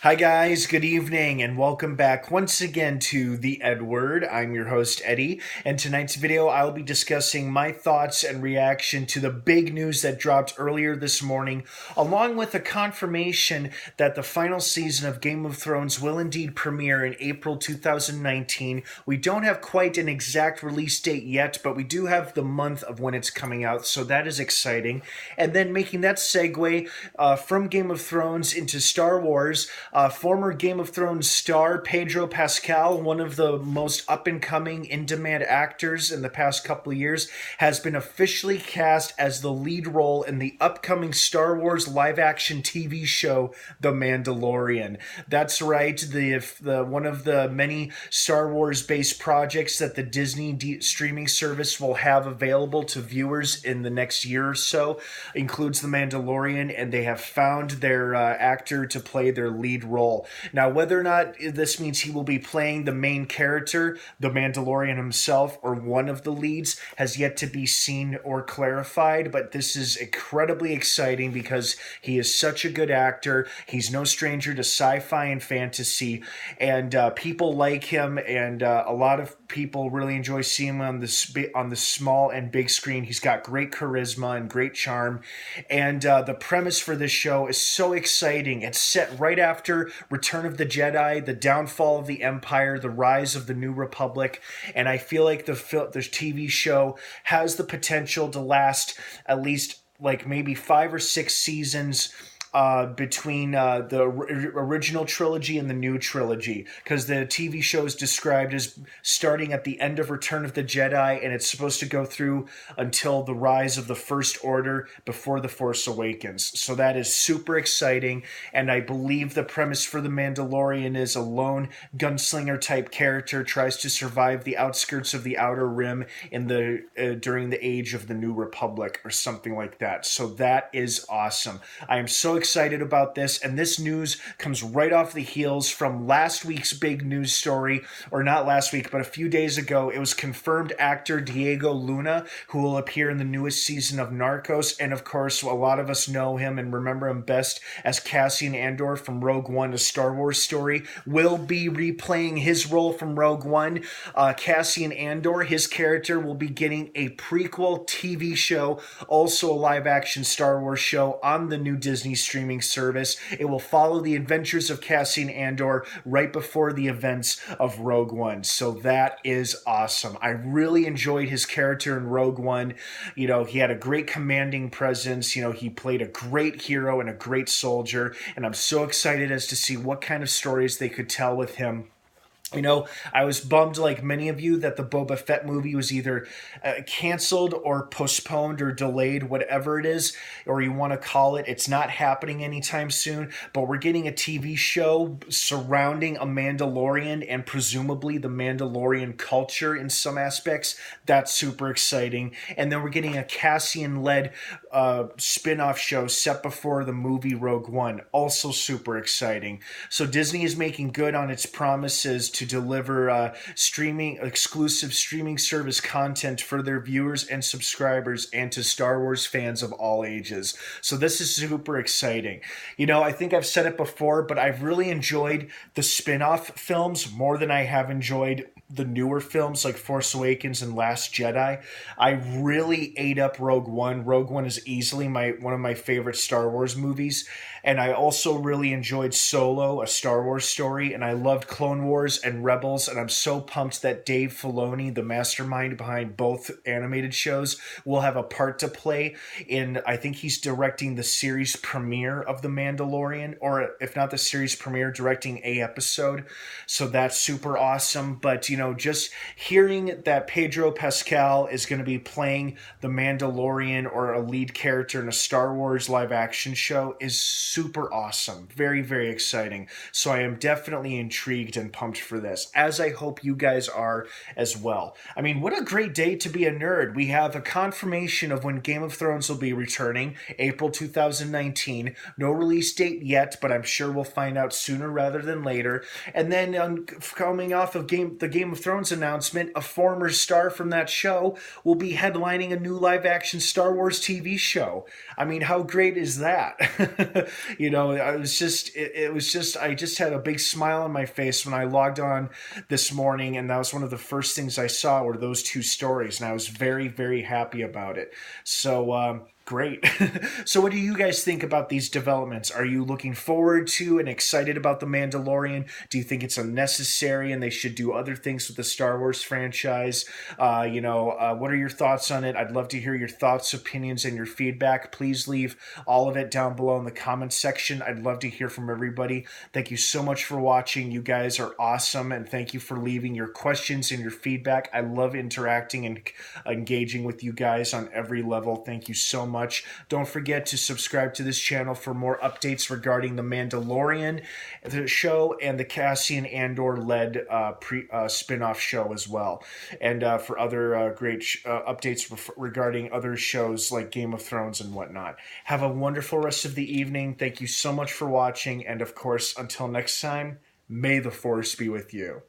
Hi, guys. Good evening, and welcome back once again to the EdWord. I'm your host, Eddie, and tonight's video I'll be discussing my thoughts and reaction to the big news that dropped earlier this morning, along with a confirmation that the final season of Game of Thrones will indeed premiere in April 2019. We don't have quite an exact release date yet, but we do have the month of when it's coming out, so that is exciting. And then making that segue from Game of Thrones into Star Wars. Former Game of Thrones star Pedro Pascal, one of the most up-and-coming, in-demand actors in the past couple of years, has been officially cast as the lead role in the upcoming Star Wars live-action TV show, The Mandolorian. That's right, the one of the many Star Wars-based projects that the Disney streaming service will have available to viewers in the next year or so includes The Mandalorian, and they have found their actor to play their lead role. Now, whether or not this means he will be playing the main character, the Mandalorian himself, or one of the leads, has yet to be seen or clarified, but this is incredibly exciting because he is such a good actor. He's no stranger to sci-fi and fantasy, and people like him, and a lot of people really enjoy seeing him on the small and big screen. He's got great charisma and great charm, and the premise for this show is so exciting. It's set right after Return of the Jedi, the downfall of the Empire, the rise of the New Republic, and I feel like the TV show has the potential to last at least like maybe 5 or 6 seasons between the original trilogy and the new trilogy, because the TV show is described as starting at the end of Return of the Jedi, and it's supposed to go through until the rise of the First Order before The Force Awakens. So that is super exciting, and I believe the premise for The Mandalorian is a lone gunslinger type character tries to survive the outskirts of the Outer Rim in the during the age of the New Republic or something like that. So that is awesome. I am so excited about this, and this news comes right off the heels from last week's big news story, or not last week, but a few days ago. It was confirmed actor Diego Luna, who will appear in the newest season of Narcos, and of course, a lot of us know him and remember him best as Cassian Andor from Rogue One, a Star Wars story, will be replaying his role from Rogue One. Cassian Andor, his character, will be getting a prequel TV show, also a live-action Star Wars show on the new Disney streaming service. It will follow the adventures of Cassian Andor right before the events of Rogue One. So that is awesome. I really enjoyed his character in Rogue One. You know, he had a great commanding presence. You know, he played a great hero and a great soldier, and I'm so excited as to see what kind of stories they could tell with him. You know, I was bummed, like many of you, that the Boba Fett movie was either canceled or postponed or delayed, whatever it is, or you want to call it. It's not happening anytime soon, but we're getting a TV show surrounding a Mandalorian and presumably the Mandalorian culture in some aspects. That's super exciting. And then we're getting a Cassian-led spin-off show set before the movie Rogue One. Also super exciting. So Disney is making good on its promises to deliver exclusive streaming service content for their viewers and subscribers and to Star Wars fans of all ages. So this is super exciting. You know, I think I've said it before, but I've really enjoyed the spin-off films more than I have enjoyed the newer films like Force Awakens and Last Jedi. I really ate up Rogue One. Rogue One is easily one of my favorite Star Wars movies. And I also really enjoyed Solo, a Star Wars story, and I loved Clone Wars and Rebels, and I'm so pumped that Dave Filoni, the mastermind behind both animated shows, will have a part to play in, I think he's directing the series premiere of The Mandalorian, or if not the series premiere, directing a episode. So that's super awesome. But, you know, just hearing that Pedro Pascal is going to be playing the Mandalorian or a lead character in a Star Wars live action show is super awesome. Very, very exciting. So I am definitely intrigued and pumped for this, as I hope you guys are as well. I mean, what a great day to be a nerd. We have a confirmation of when Game of Thrones will be returning, April 2019. No release date yet, but I'm sure we'll find out sooner rather than later. And then coming off of the Game Game of Thrones announcement, a former star from that show will be headlining a new live-action Star Wars TV show. I mean, how great is that? I just had a big smile on my face when I logged on this morning, and that was one of the first things I saw were those two stories, and I was very, very happy about it. So, great. So, what do you guys think about these developments? Are you looking forward to and excited about The Mandalorian? Do you think it's unnecessary and they should do other things with the Star Wars franchise? What are your thoughts on it? I'd love to hear your thoughts, opinions, and your feedback. Please leave all of it down below in the comments section. I'd love to hear from everybody. Thank you so much for watching. You guys are awesome, and thank you for leaving your questions and your feedback. I love interacting and engaging with you guys on every level. Thank you so much. Don't forget to subscribe to this channel for more updates regarding the Mandalorian the show and the Cassian Andor-led spin-off show as well, and for other great updates regarding other shows like Game of Thrones and whatnot. Have a wonderful rest of the evening. Thank you so much for watching, and of course, until next time, may the Force be with you.